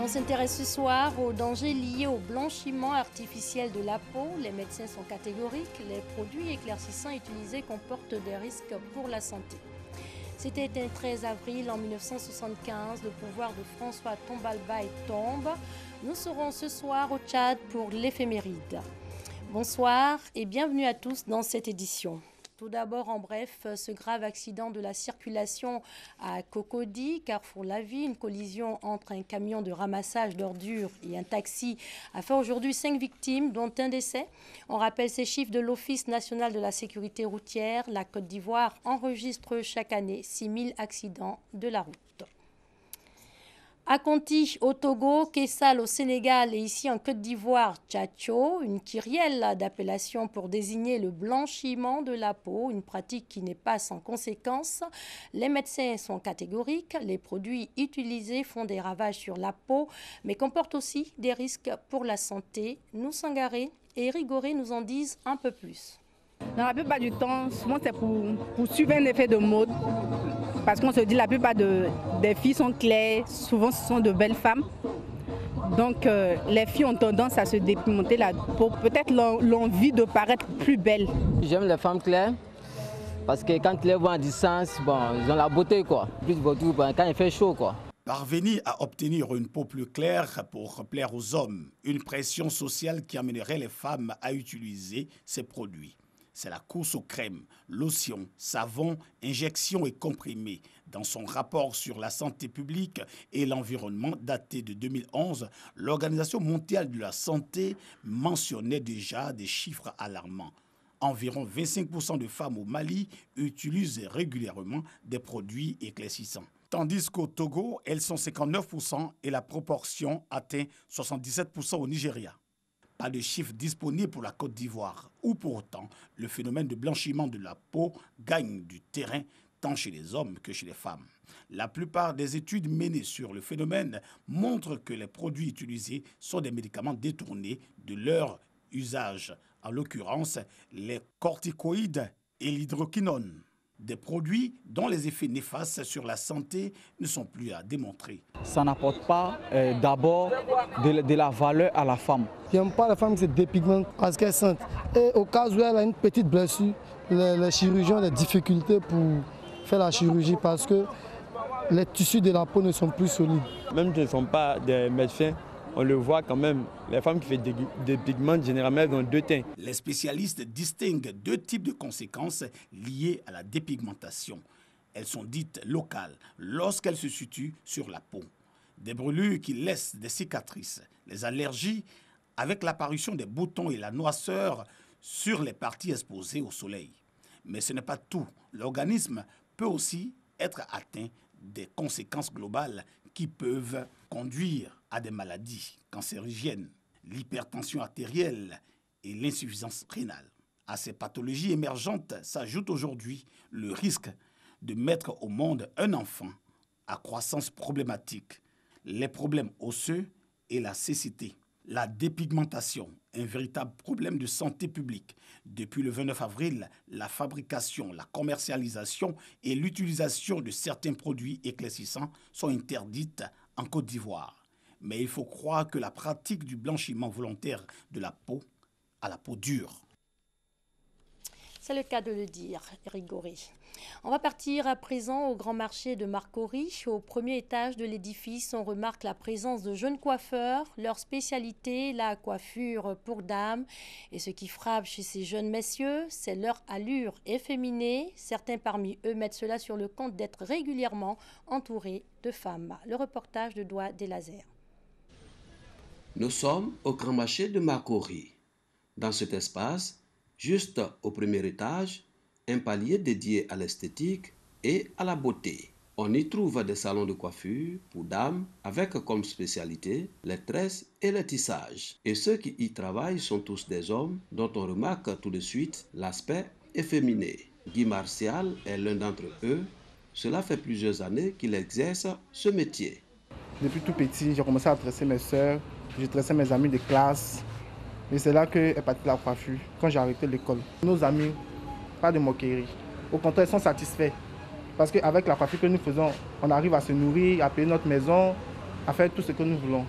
On s'intéresse ce soir aux dangers liés au blanchiment artificiel de la peau. Les médecins sont catégoriques. Les produits éclaircissants utilisés comportent des risques pour la santé. C'était un 13 avril en 1975. Le pouvoir de François Tombalbaye tombe. Nous serons ce soir au Tchad pour l'éphéméride. Bonsoir et bienvenue à tous dans cette édition. Tout d'abord, en bref, ce grave accident de la circulation à Cocody, Carrefour La Vie, une collision entre un camion de ramassage d'ordures et un taxi a fait aujourd'hui 5 victimes, dont un décès. On rappelle ces chiffres de l'Office national de la sécurité routière. La Côte d'Ivoire enregistre chaque année 6 000 accidents de la route. À Conti, au Togo, Kessal au Sénégal et ici en Côte d'Ivoire, Tchatcho, une kyrielle d'appellation pour désigner le blanchiment de la peau, une pratique qui n'est pas sans conséquences. Les médecins sont catégoriques, les produits utilisés font des ravages sur la peau, mais comportent aussi des risques pour la santé. Nous Sangaré et Rigoré nous en disent un peu plus. Dans la plupart du temps, souvent c'est pour suivre un effet de mode. Parce qu'on se dit la plupart des filles sont claires, souvent ce sont de belles femmes. Donc les filles ont tendance à se dépigmenter la peau, peut-être l'envie de paraître plus belle. J'aime les femmes claires parce que quand tu les vois en distance, bon, ils ont la beauté quoi. Plus surtout quand il fait chaud quoi. Parvenir à obtenir une peau plus claire pour plaire aux hommes, une pression sociale qui amènerait les femmes à utiliser ces produits. C'est la course aux crèmes, lotions, savons, injections et comprimés. Dans son rapport sur la santé publique et l'environnement daté de 2011, l'Organisation mondiale de la santé mentionnait déjà des chiffres alarmants. Environ 25% de femmes au Mali utilisent régulièrement des produits éclaircissants. Tandis qu'au Togo, elles sont 59% et la proportion atteint 77% au Nigeria. Pas de chiffres disponibles pour la Côte d'Ivoire, où pour autant le phénomène de blanchiment de la peau gagne du terrain tant chez les hommes que chez les femmes. La plupart des études menées sur le phénomène montrent que les produits utilisés sont des médicaments détournés de leur usage, en l'occurrence les corticoïdes et l'hydroquinone. Des produits dont les effets néfastes sur la santé ne sont plus à démontrer. Ça n'apporte pas d'abord de la valeur à la femme. Je n'aime pas les femmes qui se dépigmentent parce qu'elles sentent. Et au cas où elle a une petite blessure, les chirurgiens ont des difficultés pour faire la chirurgie parce que les tissus de la peau ne sont plus solides. Même si ce ne sont pas des médecins, on le voit quand même, les femmes qui font des pigments généralement dans deux teints. Les spécialistes distinguent deux types de conséquences liées à la dépigmentation. Elles sont dites locales lorsqu'elles se situent sur la peau. Des brûlures qui laissent des cicatrices, les allergies avec l'apparition des boutons et la noirceur sur les parties exposées au soleil. Mais ce n'est pas tout. L'organisme peut aussi être atteint des conséquences globales qui peuvent conduire à des maladies cancérigènes, l'hypertension artérielle et l'insuffisance rénale. À ces pathologies émergentes s'ajoute aujourd'hui le risque de mettre au monde un enfant à croissance problématique, les problèmes osseux et la cécité. La dépigmentation, un véritable problème de santé publique. Depuis le 29 avril, la fabrication, la commercialisation et l'utilisation de certains produits éclaircissants sont interdites en Côte d'Ivoire. Mais il faut croire que la pratique du blanchiment volontaire de la peau a la peau dure. C'est le cas de le dire, Rigoré. On va partir à présent au grand marché de Marcory. Au premier étage de l'édifice, on remarque la présence de jeunes coiffeurs. Leur spécialité, la coiffure pour dames. Et ce qui frappe chez ces jeunes messieurs, c'est leur allure efféminée. Certains parmi eux mettent cela sur le compte d'être régulièrement entourés de femmes. Le reportage de Doigt des Lasers. Nous sommes au grand marché de Marcory. Dans cet espace, juste au premier étage, un palier dédié à l'esthétique et à la beauté. On y trouve des salons de coiffure pour dames avec comme spécialité les tresses et le tissage. Et ceux qui y travaillent sont tous des hommes dont on remarque tout de suite l'aspect efféminé. Guy Martial est l'un d'entre eux. Cela fait plusieurs années qu'il exerce ce métier. Depuis tout petit, j'ai commencé à tresser mes soeurs, je tressais mes amis de classe. Et c'est là qu'est partie la coiffure, quand j'ai arrêté l'école. Nos amis, pas de moquerie. Au contraire, ils sont satisfaits. Parce qu'avec la coiffure que nous faisons, on arrive à se nourrir, à payer notre maison, à faire tout ce que nous voulons.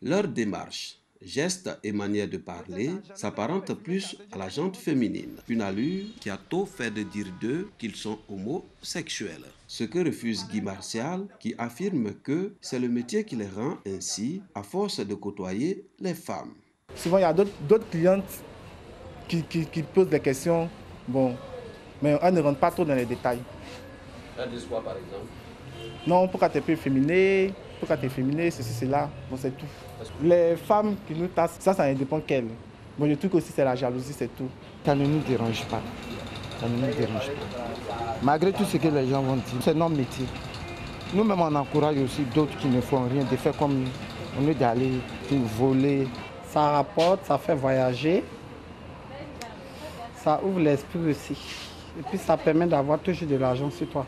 Leur démarche, gestes et manière de parler s'apparentent plus à la gente féminine, une allure qui a tôt fait de dire d'eux qu'ils sont homosexuels. Ce que refuse Guy Martial, qui affirme que c'est le métier qui les rend ainsi à force de côtoyer les femmes. Souvent, il y a d'autres clientes qui posent des questions, bon, mais elles ne rentrent pas trop dans les détails. Elles disent quoi, par exemple? Non, pourquoi tu es féminé, pourquoi tu es féminé, ceci, cela, bon, c'est tout. Les femmes qui nous tassent, ça ne dépend qu'elles. Bon, je trouve aussi c'est la jalousie, c'est tout. Ça ne nous dérange pas. Ça ne nous dérange pas. Malgré tout ce que les gens vont dire, c'est notre métier. Nous-mêmes, on encourage aussi d'autres qui ne font rien, de faire comme nous. On est d'aller voler. Ça rapporte, ça fait voyager. Ça ouvre l'esprit aussi. Et puis ça permet d'avoir toujours de l'argent sur toi.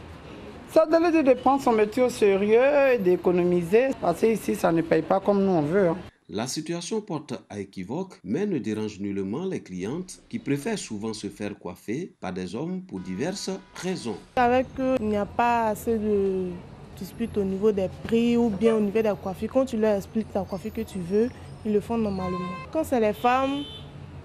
Ça donne de prendre son métier au sérieux et d'économiser. Parce qu'ici, ça ne paye pas comme nous on veut. La situation porte à équivoque, mais ne dérange nullement les clientes qui préfèrent souvent se faire coiffer par des hommes pour diverses raisons. Avec eux, il n'y a pas assez de disputes au niveau des prix ou bien au niveau des coiffures. Quand tu leur expliques la coiffure que tu veux, ils le font normalement. Quand c'est les femmes,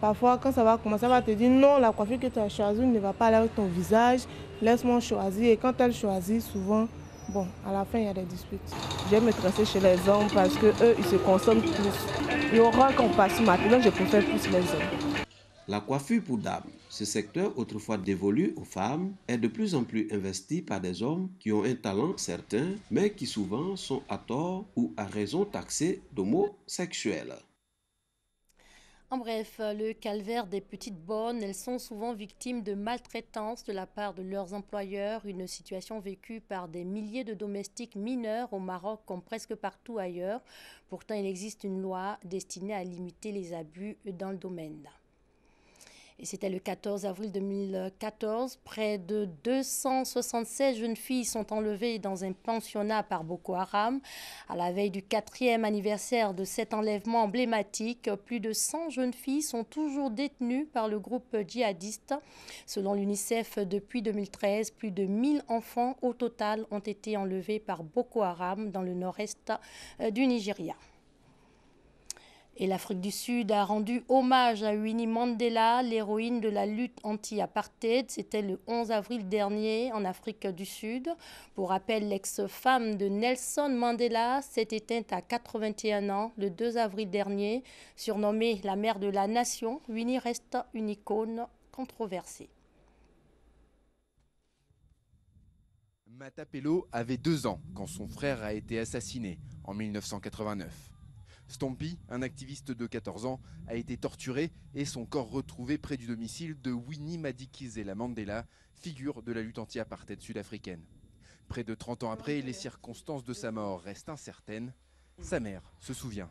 parfois quand ça va commencer, elle va te dire non, la coiffure que tu as choisie ne va pas aller avec ton visage, laisse-moi choisir. Et quand elle choisit, souvent, bon, à la fin, il y a des disputes. J'aime me tresser chez les hommes parce qu'eux, ils se consomment plus. Il y aura qu'on passe maintenant, je préfère plus les hommes. La coiffure pour dames, ce secteur autrefois dévolu aux femmes, est de plus en plus investi par des hommes qui ont un talent certain, mais qui souvent sont à tort ou à raison taxés d'homosexuels. En bref, le calvaire des petites bonnes, elles sont souvent victimes de maltraitance de la part de leurs employeurs, une situation vécue par des milliers de domestiques mineurs au Maroc comme presque partout ailleurs. Pourtant, il existe une loi destinée à limiter les abus dans le domaine. Et c'était le 14 avril 2014. Près de 276 jeunes filles sont enlevées dans un pensionnat par Boko Haram. À la veille du 4e anniversaire de cet enlèvement emblématique, plus de 100 jeunes filles sont toujours détenues par le groupe djihadiste. Selon l'UNICEF, depuis 2013, plus de 1000 enfants au total ont été enlevés par Boko Haram dans le nord-est du Nigeria. Et l'Afrique du Sud a rendu hommage à Winnie Mandela, l'héroïne de la lutte anti-apartheid. C'était le 11 avril dernier en Afrique du Sud. Pour rappel, l'ex-femme de Nelson Mandela s'est éteinte à 81 ans le 2 avril dernier. Surnommée la mère de la nation, Winnie reste une icône controversée. Mata Pello avait 2 ans quand son frère a été assassiné en 1989. Stompy, un activiste de 14 ans, a été torturé et son corps retrouvé près du domicile de Winnie Madikizela Mandela, figure de la lutte anti-apartheid sud-africaine. Près de 30 ans après, les circonstances de sa mort restent incertaines. Sa mère se souvient.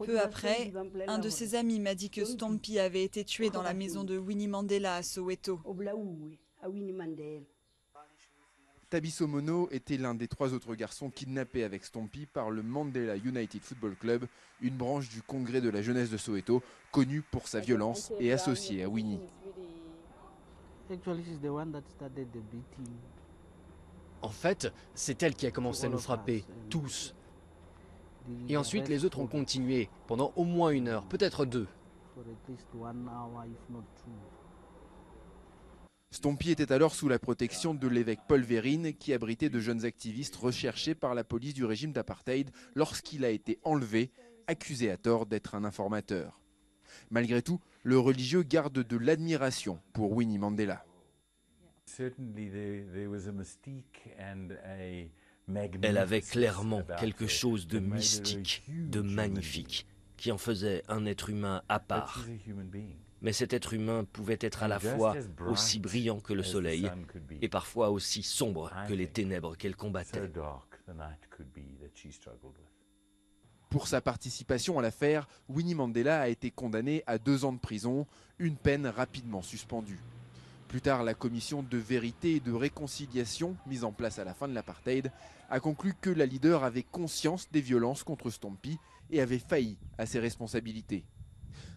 Peu après, un de ses amis m'a dit que Stompy avait été tué dans la maison de Winnie Mandela à Soweto. Tabiso Mono était l'un des 3 autres garçons kidnappés avec Stompy par le Mandela United Football Club, une branche du Congrès de la jeunesse de Soweto, connue pour sa violence et associée à Winnie. En fait, c'est elle qui a commencé à nous frapper, tous. Et ensuite, les autres ont continué, pendant au moins 1 heure, peut-être 2. Stompy était alors sous la protection de l'évêque Paul Verine, qui abritait de jeunes activistes recherchés par la police du régime d'apartheid lorsqu'il a été enlevé, accusé à tort d'être un informateur. Malgré tout, le religieux garde de l'admiration pour Winnie Mandela. Elle avait clairement quelque chose de mystique, de magnifique, qui en faisait un être humain à part. Mais cet être humain pouvait être à la fois aussi brillant que le soleil et parfois aussi sombre que les ténèbres qu'elle combattait. Pour sa participation à l'affaire, Winnie Mandela a été condamné à 2 ans de prison, une peine rapidement suspendue. Plus tard, la commission de vérité et de réconciliation, mise en place à la fin de l'apartheid, a conclu que la leader avait conscience des violences contre Stompy et avait failli à ses responsabilités.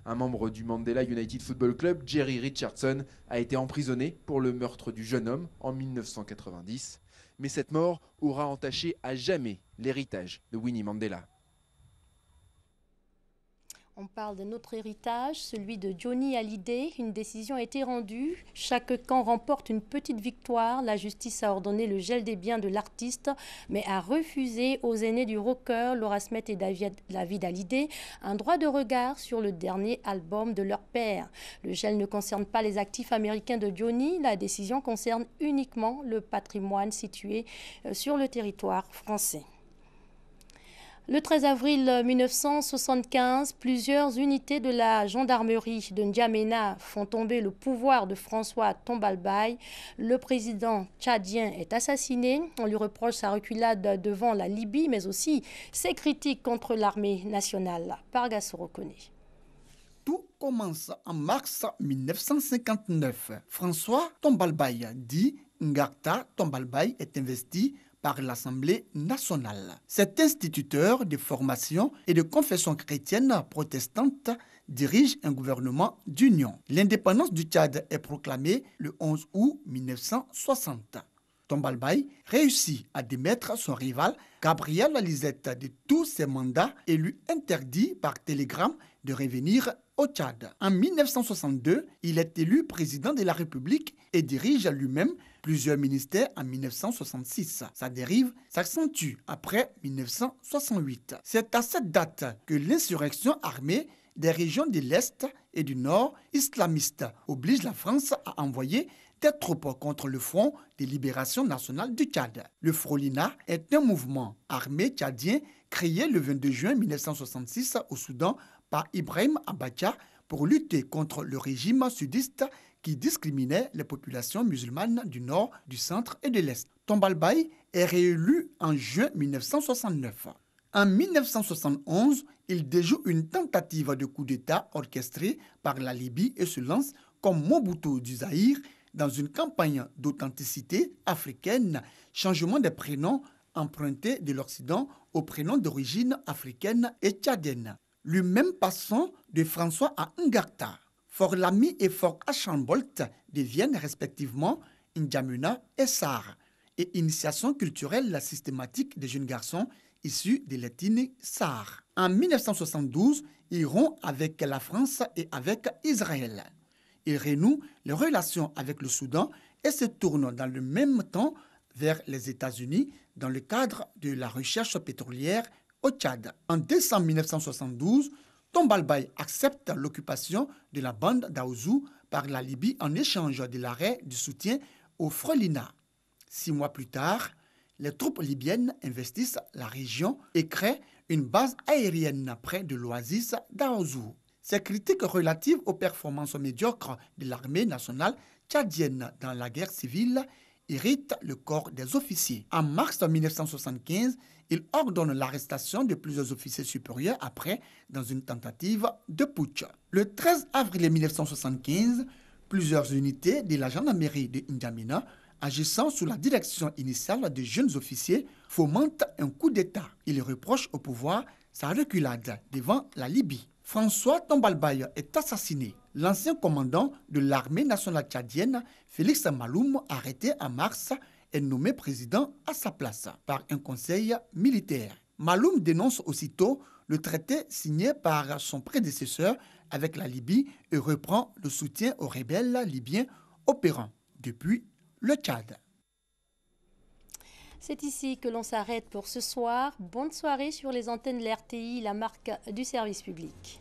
Un membre du Mandela United Football Club, Jerry Richardson, a été emprisonné pour le meurtre du jeune homme en 1990. Mais cette mort aura entaché à jamais l'héritage de Winnie Mandela. On parle de notre héritage, celui de Johnny Hallyday. Une décision a été rendue. Chaque camp remporte une petite victoire. La justice a ordonné le gel des biens de l'artiste, mais a refusé aux aînés du rocker, Laura Smith et David Hallyday, un droit de regard sur le dernier album de leur père. Le gel ne concerne pas les actifs américains de Johnny. La décision concerne uniquement le patrimoine situé sur le territoire français. Le 13 avril 1975, plusieurs unités de la gendarmerie de N'Djamena font tomber le pouvoir de François Tombalbaye. Le président tchadien est assassiné. On lui reproche sa reculade devant la Libye, mais aussi ses critiques contre l'armée nationale. Pargassoro connaît. Tout commence en mars 1959. François Tombalbaye, dit Ngarta Tombalbaye, est investi par l'Assemblée nationale. Cet instituteur de formation et de confession chrétienne protestante dirige un gouvernement d'union. L'indépendance du Tchad est proclamée le 11 août 1960. Tombalbaye réussit à démettre son rival Gabriel Lisette de tous ses mandats et lui interdit par télégramme de revenir au Tchad. En 1962, il est élu président de la République et dirige lui-même plusieurs ministères en 1966. Sa dérive s'accentue après 1968. C'est à cette date que l'insurrection armée des régions de l'Est et du Nord islamistes oblige la France à envoyer des troupes contre le Front de libération nationale du Tchad. Le Frolina est un mouvement armé tchadien créé le 22 juin 1966 au Soudan par Ibrahim Abacha pour lutter contre le régime sudiste qui discriminait les populations musulmanes du Nord, du Centre et de l'Est. Tombalbaye est réélu en juin 1969. En 1971, il déjoue une tentative de coup d'État orchestrée par la Libye et se lance comme Mobutu du Zaïre dans une campagne d'authenticité africaine, changement des prénoms empruntés de l'Occident aux prénoms d'origine africaine et tchadienne. Lui-même passant de François à Ngarta. Fort Lamy et Fort Achambolt deviennent respectivement N'Djamena et Sar, et initiation culturelle systématique des jeunes garçons issus de l'ethnie Sar. En 1972, il rompt avec la France et avec Israël. Il renoue les relations avec le Soudan et se tourne dans le même temps vers les États-Unis dans le cadre de la recherche pétrolière au Tchad. En décembre 1972, Tombalbaye accepte l'occupation de la bande d'Aouzou par la Libye en échange de l'arrêt du soutien au Frolina. 6 mois plus tard, les troupes libyennes investissent la région et créent une base aérienne près de l'oasis d'Aouzou. Ces critiques relatives aux performances médiocres de l'armée nationale tchadienne dans la guerre civile irritent le corps des officiers. En mars 1975, il ordonne l'arrestation de plusieurs officiers supérieurs après dans une tentative de putsch. Le 13 avril 1975, plusieurs unités de la gendarmerie de N'Djamena, agissant sous la direction initiale de jeunes officiers, fomentent un coup d'État. Il reproche au pouvoir sa reculade devant la Libye. François Tombalbaye est assassiné. L'ancien commandant de l'armée nationale tchadienne, Félix Maloum, arrêté en mars, est nommé président à sa place par un conseil militaire. Maloum dénonce aussitôt le traité signé par son prédécesseur avec la Libye et reprend le soutien aux rebelles libyens opérant depuis le Tchad. C'est ici que l'on s'arrête pour ce soir. Bonne soirée sur les antennes de l'RTI, la marque du service public.